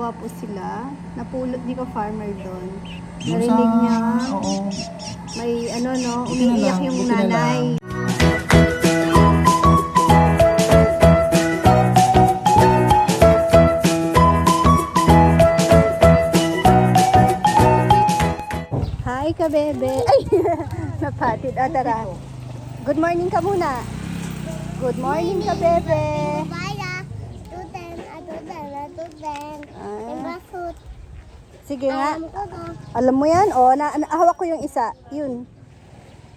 Natutuwa po sila. Napulot ni ka farmer doon. Yung Narinig niya, Oo. may ano no, Buti na umiiyak lang, yung buti na nanay. lang. Hi ka bebe. Ay, napatid. Tara. Good morning ka muna. Good morning ka bebe. Baya, tuten, tuten. Imbasut. Sige nga. Alam ko to. Alam mo yan? O, hawak ko yung isa. Yun.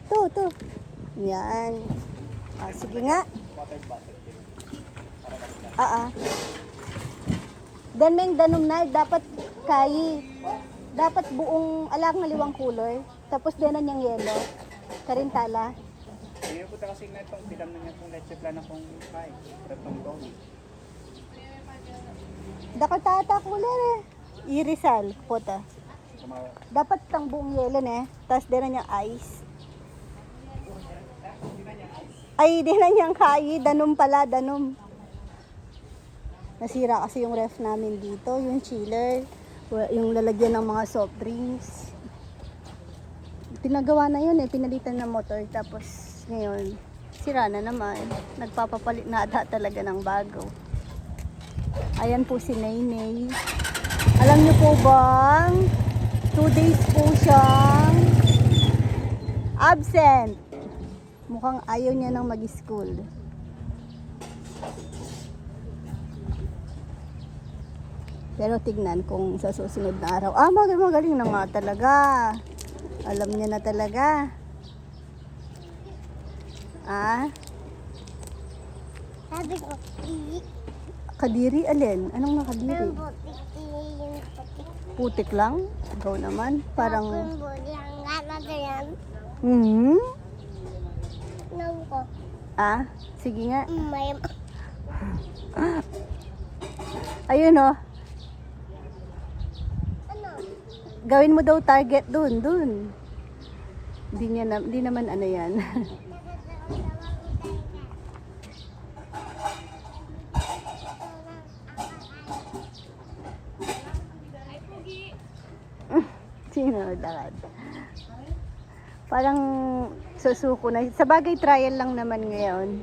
To. Yan. Sige nga. Dan meng danom na, dapat kayi. Dapat buong alang nga liwang color. Tapos dinan yung yelo. Karintala. Ngayon po kasi nga itong bilang na niya pong leche plan na pong kay. Ratong dong. Dakatata color eh. Irisal. Puta. Dapat tang buong yelo ne. Tapos dinan yung ice. Ay, dinan yung kayi. Danom pala, danom. Nasira kasi yung ref namin dito. Yung chiller. Yung lalagyan ng mga soft drinks. Pinagawa na yun eh. Pinalitan ng motor. Tapos ngayon, sira na naman. Nagpapapalit na ata talaga ng bago. Ayan po si Naynay. Alam niyo po bang 2 days po siyang absent. Mukhang ayaw niya nang mag-school. Pero tignan kung sa susunod na araw. Magaling na nga talaga. Alam niya na talaga. Sabi ko, Kadiri alin? Anong nakadiri? yung butik, yung putik. Putik lang? Ikaw naman. Parang... Yung bulang gana na yan. Hmm? Nung ko, Sige nga. may Ayun oh. ano? Gawin mo daw target dun. Hindi naman ano yan. Sino dad? Parang susuko na. Sa bagay trial lang naman ngayon.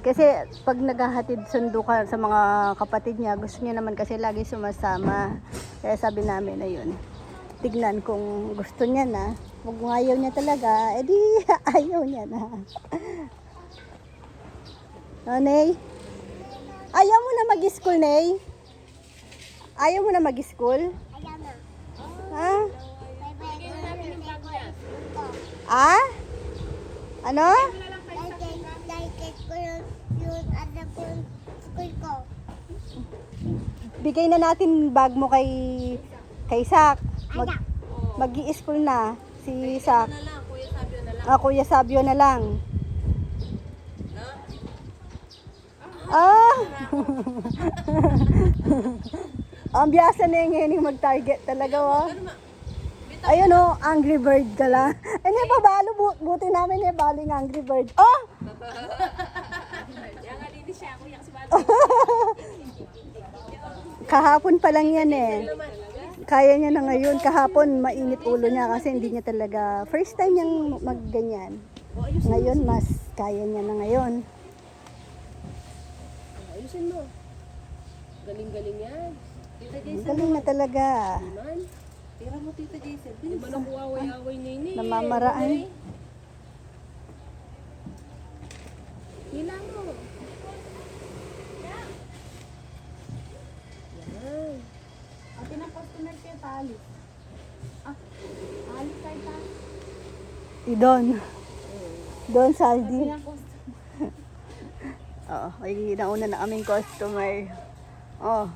Kasi pag naghahatid sundo ka sa mga kapatid niya, gusto niya naman kasi lagi sumasama. Kaya sabi namin ayun. Tignan kung gusto niya na. Kung ayaw niya talaga, edi ayaw niya na. Nay? Ayaw mo na mag-school, Nay? Ayaw mo na mag-school? Ayan na. Ha? Bye-bye. Ano? Like ko yung ano po school ko. Bigay na natin bag mo kay Sak. Mag-i-school na si Sak. Kuya Sabio na lang. Ang biyasa na yung mag-target talaga, oh. Ayun, oh, Angry Bird ka lang. Ay, napabalo, buti namin balo yung Angry Bird. Oh! Kahapon pa lang yan eh. Kaya niya na ngayon. Kahapon, mainit ulo niya kasi hindi niya talaga, first time niyang magganyan. Ngayon, mas kaya niya na ngayon. Ayusin mo. Galing-galing yan. Tita Jason, Galing na talaga. man. Tira mo, Tita Jason. Di ba nang uaway-away na yun eh? Namamaraan. Hila mo. Yan. Ate ng customer kayo, paalis. Paalis tayo pa. Don Saldi. Oo, ay nauna na aming customer. Oh.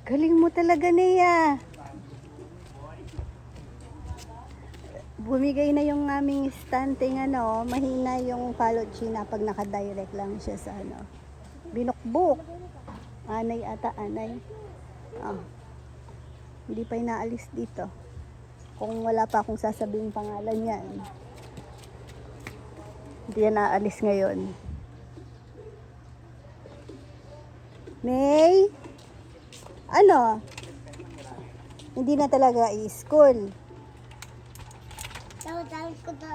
Galing mo talaga, Nia. Bumigay na yung aming stunting mahina yung palot china pag naka-direct lang siya sa binukbuk. Anay. Hindi pa inaalis dito. Kung wala pa akong sasabihin pangalan yan. Hindi yan naalis ngayon. May? Ano? Hindi na talaga i-school. Tawag ko to.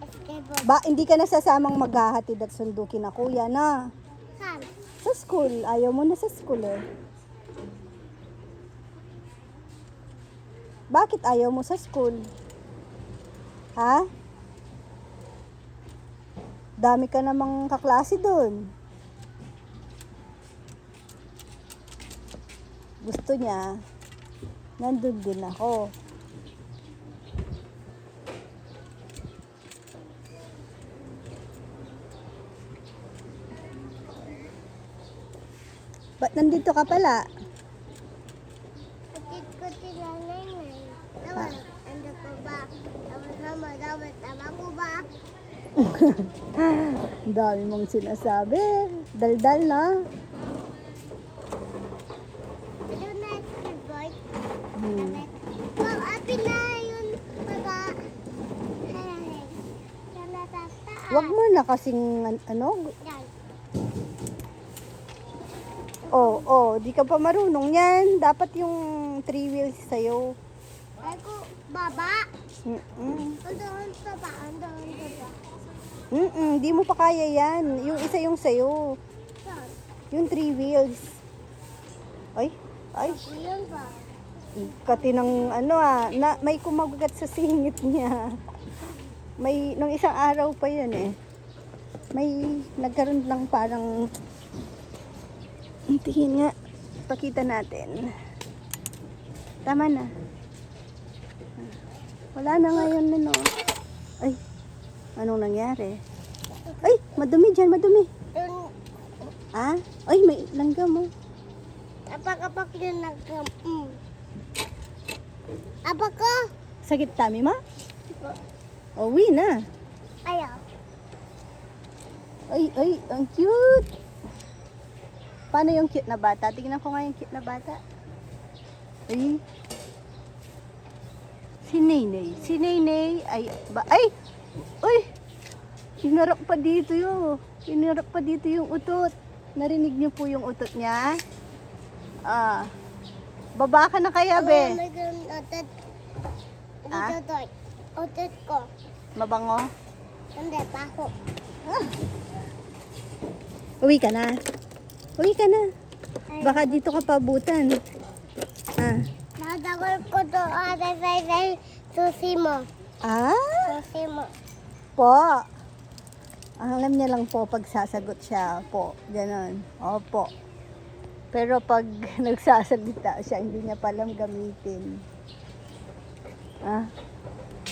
Skateboard. Ba, hindi ka nasasamang maghahatid at sundukin na kuya na. Saan? Sa school. Ayaw mo na sa school eh. Bakit ayaw mo sa school? Ha? Dami ka namang kaklase doon. Gusto niya, nandun din ako. Ba't nandito ka pala? Kapit ko tinanay na. Tawag, ano ko ba? Tama ko ba? Ang dami mong sinasabi. Daldal na. Ano na skateboard? Hmm. Wow, api na yun. Baga. Sana sa taas. Wag mo na kasing ano. Yan. Di ka pa marunong yan. Dapat yung 3 wheels sa'yo. Ay ko, baba. Mm-mm. Andoon sa ba? Andoon sa ba? Di mo pa kaya yan. Yung isa yung sa'yo. Saan? Yung 3 wheels. Ay. Yun ba? Kati ng ano may kumagat sa singit niya. May, nung isang araw pa yun eh. May nagkaroon lang parang, tingin nga, pakita natin. Tama na. Wala na ngayon ano. Ay, anong nangyari? Ay, madumi dyan, madumi. Yun. Ah? Ay, may langgam mo. Apak-apak yun Apak ko. Sakit tami ma? Uwi na. Ayaw. Ay, ang cute. Paano yung cute na bata? Tingnan ko nga yung cute na bata. Ay. Si Naynay ay uy. Hinarap pa dito yung utot. Narinig niyo po yung utot niya? Baba ka na kaya, be? May ganun otot. Ah? Dito to. Otot ko. Mabango? Hindi, paho. Uwi ka na. Baka dito ka pabutan. Nadagol ko to. Say. Susi mo. Susi mo. Po. Ang alam niya lang po pag sasagot siya, po. Ganon. Opo. Pero pag nagsasalita siya, hindi niya palang gamitin.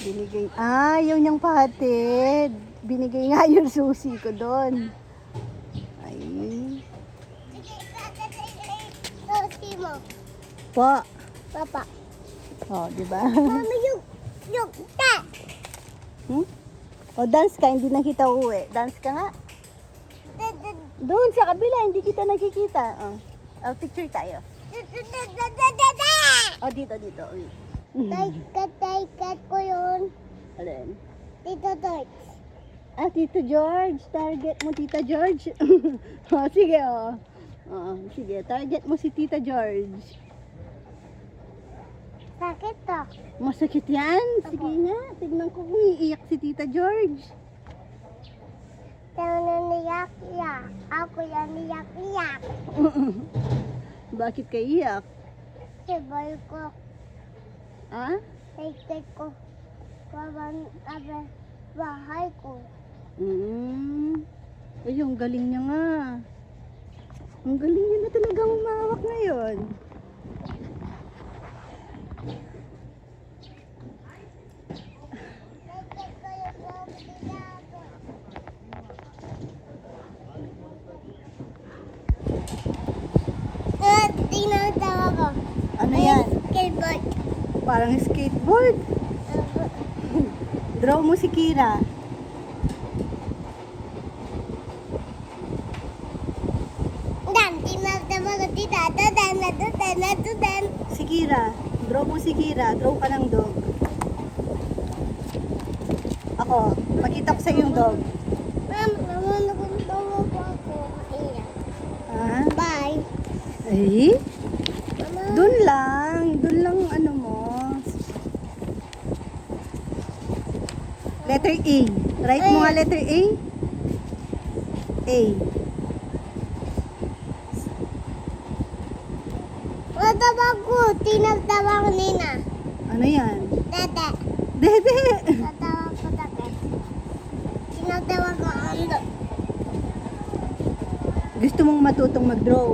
Binigay. Yung niyang pahatid. Binigay nga yung susi ko doon. Ay. Susi mo. Po. Papa. Di ba? Mama, yung ta. Dance ka, hindi na kita uwi. Dance ka nga. Doon sa kabila, hindi kita nakikita. Picture tayo. Dito. Uy. Taikat ko yun. Alin? Dito to. Tito George. Target mo, Tita George. Sige, sige, target mo si Tita George. Sakit to. Masakit yan? Sige nga, tignan ko kung iiyak si Tita George. Tayo niyak-iyak. Ako yan niyak-iyak. Bakit ka iyak? Sibay ko. Taikat ko. Paban bahay ko. Ay, ang galing niya nga. Ang galing niya na talaga umawak ngayon. Taikat ko yung pabila ko. Tingnan tawa ko. Ano yan? Skateboard. Parang skateboard. Draw mo si Kira. Dan, tingnan tawa ko dito. Dan. Si Kira. Draw mo si Kira. Draw ka ng dog. Ako, makita ko sa yung dog. Mama, nakuntawa po ako. Iya. Ah? Bye. Ay? Mama. Doon lang ano mo. Letter A. Write mo nga letter A. A. Matawag ko. Tinatawag nina. Ano yan? Dede. Dede. Tatawag ko dede. Tinatawag ko ando. Gusto mong matutong mag-draw?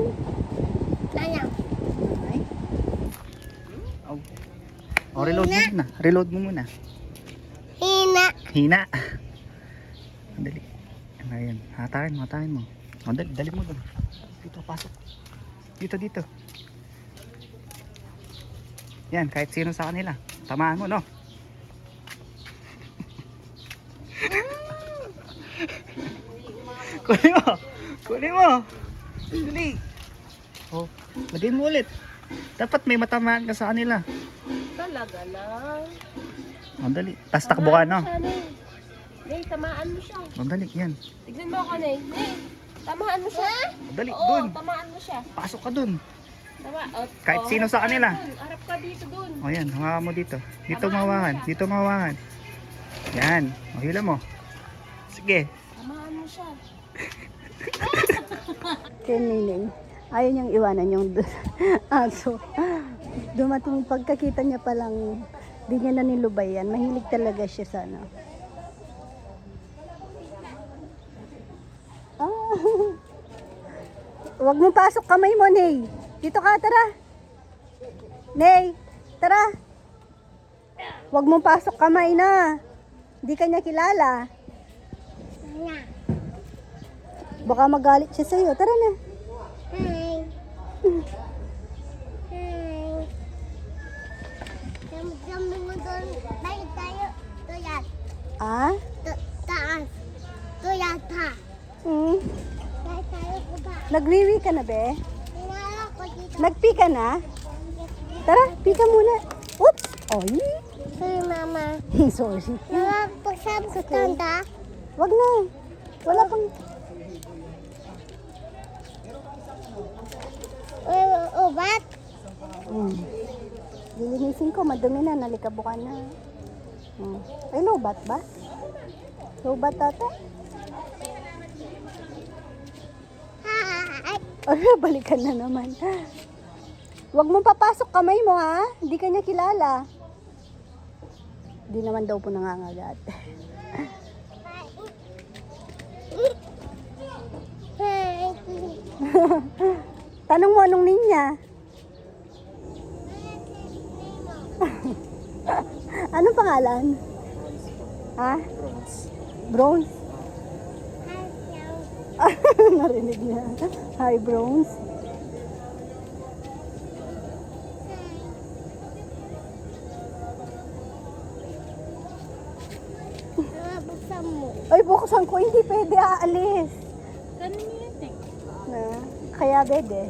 Nanya. Ay. Oh, reload mo muna. Reload mo muna. Hina. Hina. Dali. Ayan. Hatakin mo. Oh, dali mo doon. Dito, pasok. Dito. Yan, kahit sino sa kanila. Tamaan mo, no? Kunin mo. Dali. Oh, lagay mo ulit. Dapat may matamaan ka sa kanila. Talaga lang. Oh, dali. Tas takbo ka, no? Nay, tamaan mo siya. Oh, dali, yan. Tignan mo ako, Nay. Nay, tamaan mo siya. Oh, dali, Oo, dun. tamaan mo siya. Pasok ka dun. Harap Kahit sino sa ka kanila. dun. Harap ka dito dun. O yan, hawakan mo dito. Dito Tamaan mo mawakan. siya. Dito mawakan. Yan. O hila mo. Sige. Tamaan mo siya. Kay Nining. Ayaw niyang iwanan yung aso. Dumating pagkakita niya palang di niya na nilubayan. Mahilig talaga siya sa ano. Ah. Huwag mo pasok kamay mo, Ney. Dito ka, tara. Ney, tara. Huwag mo pasok kamay na. Di ka niya kilala. Nanya. Baka magalit siya sa'yo. Tara na. Hi. Hi. Kami mo doon. Bye tayo. Tuyat. Ah? Taas. Tuyat ha. Hmm. Bye tayo ko ba? Nagwiwi ka na, be? Tinala ko dito. Nagpi ka na? Tara, pika muna. Oops! Oy! Sorry, Mama. Sorry. Mama, pagsabot ka tanda. Wag na. Wala pang... Ubat? Lilinisin ko, madumi na, nalikabukan na. Ay, lobat ba? Lobat tata? Hi. Ay, balikan na naman. Wag mong papasok kamay mo, ha? Hindi ka niya kilala. Hindi naman daw po nangangagat. Hi. Tanong mo anong ninya? Anong pangalan? Ha? Bronze. Narinig niya. Hi, Bronze. Mama, buksan mo. Ay, buksan ko. Hindi pwede aalis. Ganun yun, eh. Na, kaya bede.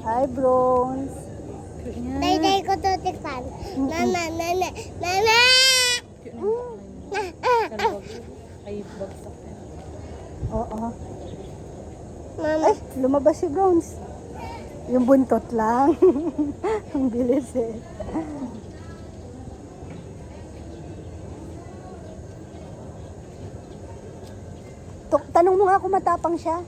Hi, Bronze. Day ko to tikpan. Mama, nana, nana! Ay, bagsak na. Oo. Mama, Ay, lumabas si Bronze. Yung buntot lang. Ang bilis eh. Tanong mo nga kung matapang siya.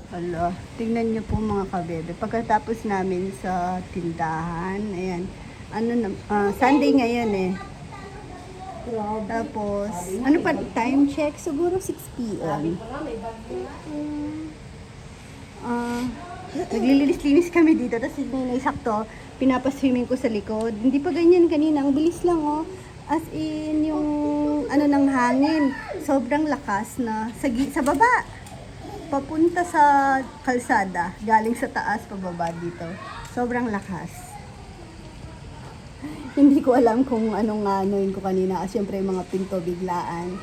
Hala, tingnan niyo po mga kabebe. Pagkatapos namin sa tindahan, ayan, ano na, Sunday ngayon eh. Tapos, ano pa, time check? Siguro 6 p.m. Naglilinis-linis kami dito, tapos may sakto, pinapaswimming ko sa likod. Hindi pa ganyan kanina, ang bilis lang oh. As in, yung ano ng hangin, sobrang lakas na sa baba. Papunta sa kalsada, galing sa taas pababa dito. Sobrang lakas. Hindi ko alam kung anong anoin ko kanina. Siyempre mga pinto biglaan.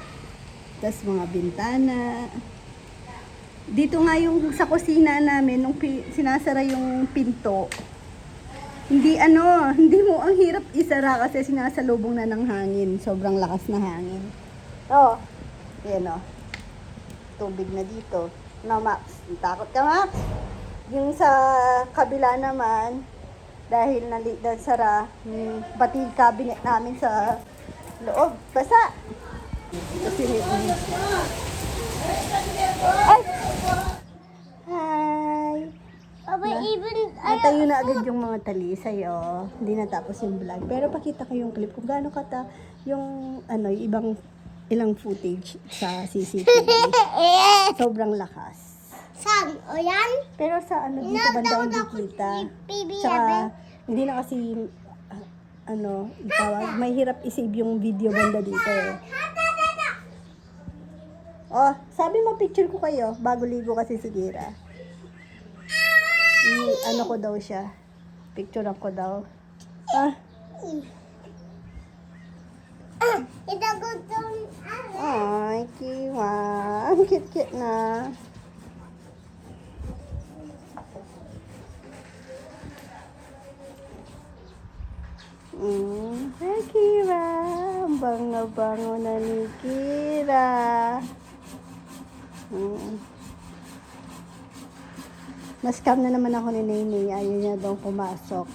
Tapos mga bintana. Dito nga yung sa kusina namin, nung sinasara yung pinto, hindi hindi mo, ang hirap isara kasi sinasalubong na ng hangin. Sobrang lakas na hangin. Oh, yan oh. Tubig na dito. No, Max. Takot ka, Max? Yung sa kabila naman, dahil sara, pati yung cabinet namin sa loob. Basa! Kasi, ay! Hi! Papa, even Natayo na agad yung mga talisay, oh. Hindi natapos yung vlog. Pero pakita ko yung clip kung gaano yung yung ilang footage sa CCTV. Sobrang lakas. San, o yan? Pero sa dito banda hindi kita. Baby, Tsaka, hindi na kasi, itawag, may hirap isave yung video banda dito eh. Oh, sabi mo picture ko kayo, bago ligo kasi si Kira. Ko daw siya. Picture ko daw. Ah, Ito ko doon. ay, Kiwa. Ang cute-cute na. Hi, Kira. Ang bango-bango na ni Kira. Mas-scam na naman ako ni Nene. Ayaw niya daw pumasok.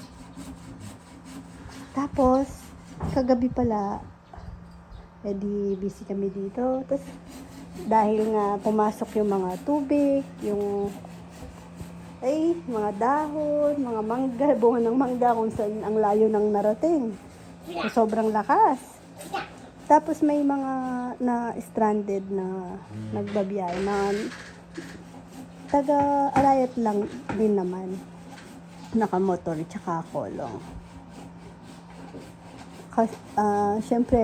Tapos, kagabi pala, di busy kami dito. Tapos, dahil nga pumasok yung mga tubig, yung mga dahon, mga mangga, bunga ng mangga kung saan ang layo ng narating. So, sobrang lakas. Tapos may mga na stranded na nagbabiyay na taga-alayat lang din naman. Nakamotor tsaka kolong. Syempre,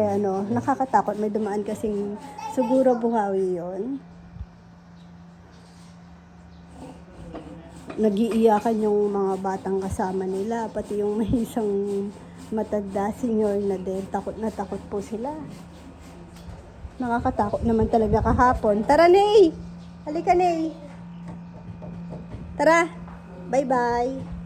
nakakatakot. May dumaan kasing siguro Buhawi yon. Nagiiyakan yung mga batang kasama nila. Pati yung may isang matanda senior na din. Takot na takot po sila. Nakakatakot naman talaga kahapon. Tara, Nay! Halika, Nay! Tara! Bye-bye!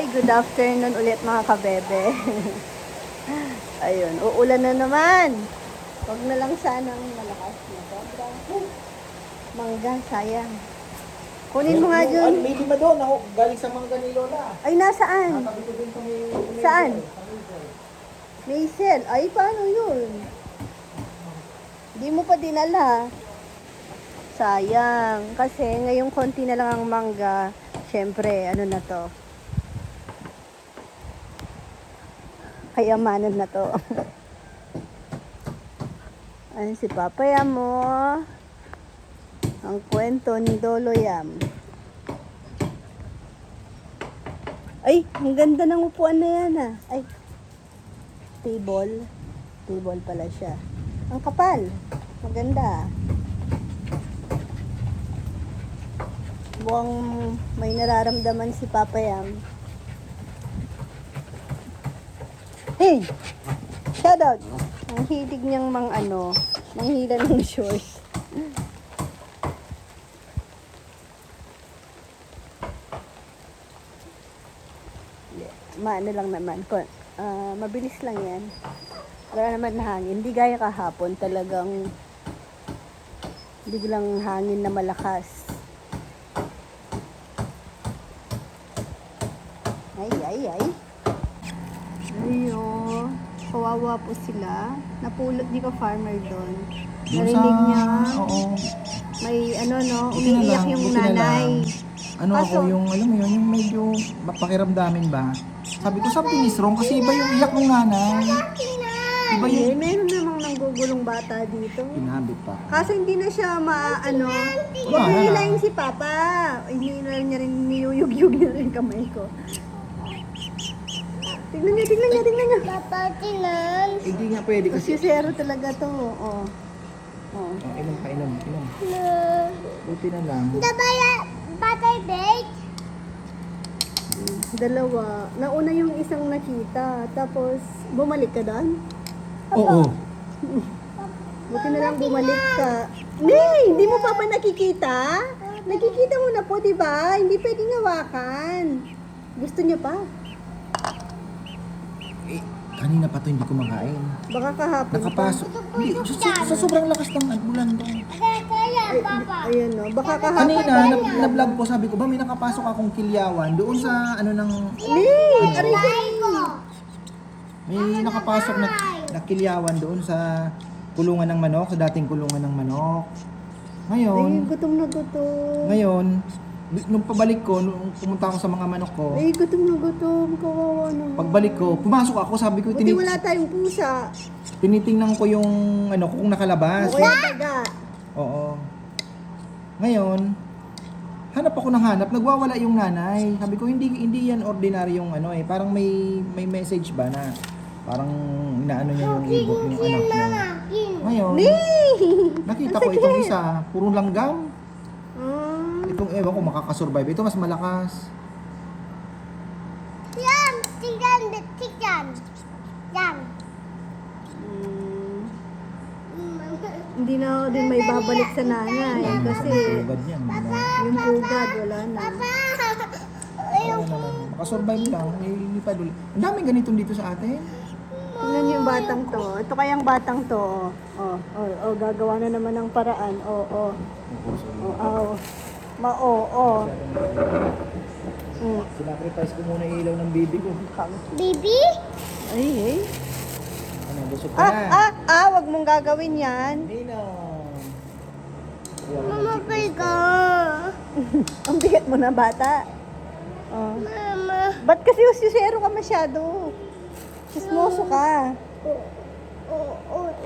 Hi, good afternoon ulit mga kabebe. Ayun, uulan na naman. Huwag na lang sanang malakas na sobrang mangga, sayang. Kunin mo nga dyan. May lima doon, ako galing sa mga ni Lola. Ay, nasaan? Tabi ko din kami. Saan? Maisel. Ay, paano yun? Hindi mo pa dinala. Sayang. Kasi ngayong konti na lang ang mangga. Siyempre, ano na to? Kayamanan na to. Ayun si Papaya mo. Ang kwento ni Lolo Yam. Ay, ang ganda ng upuan na yan ah. Ay, table. Table pala siya. Ang kapal. Maganda. Mukhang may nararamdaman si Papa Yam. Hey! Shout out! Ang hilig niyang manghila ng shorts. Maano lang naman. Mabilis lang yan. Wala naman na hangin. Hindi gaya kahapon. Talagang biglang hangin na malakas. Ay. Ayo. Kawawa po sila. Napulot ni ka farmer doon. Narinig niya. Oo. May umiiyak yung nanay. Ano Kaso- ako yung, alam mo yun, yung medyo pakiramdamin ba? Sabi ko, something is wrong kasi iba yung iyak ng nanay. Iba Ay, yung meron namang nanggugulong bata dito. pinabit pa. Kaso hindi na siya huwag Wala mo na. hilahin si Papa. Hindi na niya rin niyuyug-yug na rin kamay ko. Tingnan niya. Papa, tinan. Hindi nga pwede kasi. Kasi zero talaga to. Oh. Oh, inom. No. Buti na lang. Batay bake. Dalawa. Nauna yung isang nakita. Tapos, bumalik ka doon? Oo. Buti na lang bumalik ka. Hindi mo pa ba nakikita? Nakikita mo na po, di ba? Hindi pwedeng hawakan. Gusto niya pa. Kanina pa to hindi ko makain. Baka kahapon. Nakapasok. Hindi, sa sobrang lakas ng ulan to. Kaya, Papa. Ayun no. Baka kahapon. Kanina, na-vlog ko, sabi ko ba, may nakapasok akong kilyawan doon sa Aray ko. may nakapasok na kilyawan doon sa kulungan ng manok, sa dating kulungan ng manok. Ay, Ngayon, gutom na gutom. nung pabalik ko, nung pumunta ako sa mga manok ko, Ay, gutom na gutom. Kawawa naman. pagbalik ko, pumasok ako, sabi ko, Buti wala tayong pusa. tinitingnan ko yung kung nakalabas. O kaya daga. Oo. Ngayon, hanap ako ng hanap, nagwawala yung nanay. Sabi ko, hindi yan ordinary yung parang may message ba na parang inaano niya yung ibo, yung anak niya. Ngayon, nakita ko itong isa, puro langgam. Itong ewan ko makakasurvive. Ito mas malakas. Yan, tingnan. Yan. Hindi na ako din may babalik sa nanay. Kasi Pugad yan. yung pugad, wala na. Ano naman, makasurvive lang. May padul. Ang daming ganitong dito sa atin. Tingnan niyo yung batang to. Ito kayang batang to. Gagawa na naman ng paraan. Sinacrifice ko muna yung ilaw ng baby ko. Baby? Ay. Ano, busog ka na. Wag mong gagawin yan. Nino. Mama, ka. Ang bigat mo na bata. Mama. Ba't kasi usisero ka masyado? Chismoso ka.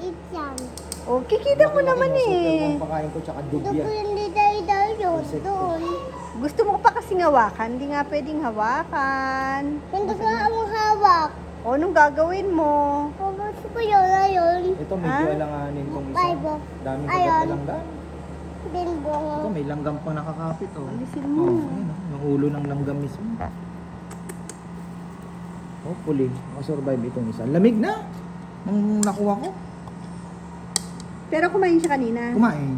Eat yan. Kikita mo naman Ang pakain ko tsaka dubya. Hindi tayo yun. Doon. Gusto mo pa kasi hawakan, hindi nga pwedeng hawakan. Hindi ko ang hawak. Anong gagawin mo? Gusto ko yun na yun. Ito medyo alanganin kong isa. Five. Daming Ayun. kagat na langgam. Binbong. Ito may langgam pang nakakapit oh. Alisin mo. Ayun, yung ulo ng langgam mismo. Hopefully, makasurvive itong isa. Lamig na! Nung nakuha ko. Pero kumain siya kanina. Kumain.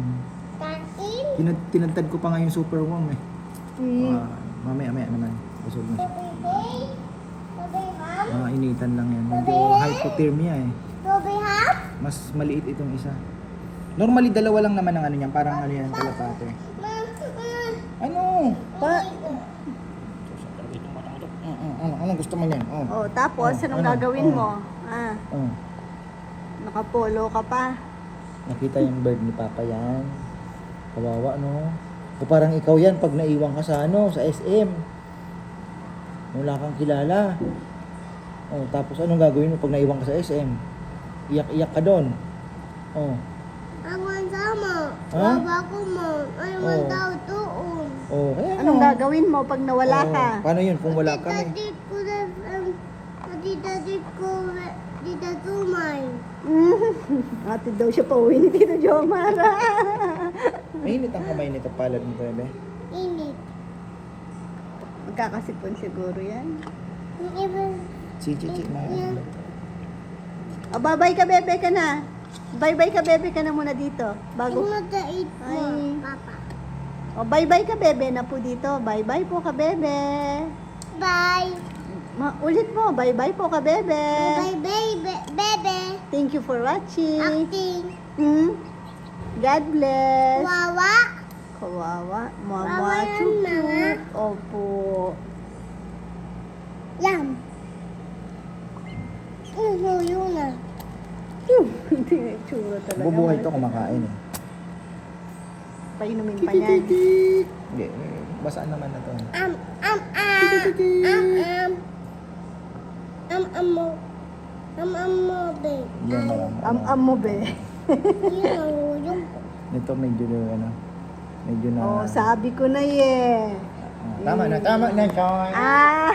Kain. Tinadtad ko pa nga yung super warm eh. Eh, Mamaya naman. Busog na siya. Baby. Mga initan lang yan. Medyo hypothermia eh. Ruby half? Mas maliit itong isa. Normally, dalawa lang naman ang ano niyan. Parang ano yan, kalapate. Ano? Pa, Anong gusto mo niyan? Oh. oh, tapos, Oh, anong ano? gagawin Oh. mo? Ah, Oh. nakapolo ka pa. Nakita yung bird ni Papa yan. Kawawa, no? O parang ikaw yan pag naiwan ka sa ano, sa SM. Wala kang kilala. Oh, tapos anong gagawin mo pag naiwan ka sa SM? Iyak-iyak ka doon. Oh. Ako ang sama. Ha? Baba ko mo. Ay, Oh. man daw doon. Oh, kaya Anong nga. gagawin mo pag nawala Oh, ka? paano yun kung wala kami? Dadit ko na, dadit ko, dito tumay. Ate daw siya pauwi ni Tito Jomar. Mainit ang kamay nito palad mo, bebe. Init. Magkakasipon siguro yan. Yung iba, Si Chichi, O, bye-bye ka, bebe ka na. Bye-bye ka, bebe ka na muna dito. Bago. yung mataid mo, Ay. Papa. O, bye-bye ka, bebe na po dito. Bye-bye po ka, bebe. Bye. Ulit mo, bye-bye po ka, bebe. Bye, baby. Bebe. Thank you for watching. Acting. God bless. Wawa. Kawawa. Mama, Kawawa yan, chuchu. Mama. Opo. Yum. Yun na. Hindi na itsura talaga. Bubuhay to kumakain eh. Painumin pa niyan. Hindi, basaan naman na to. Mo. Mo, babe. Yan na lang. Am mo, be. Yung Ito medyo ano, medyo na... Oh, sabi ko na eh. Tama na, Choy. Ah!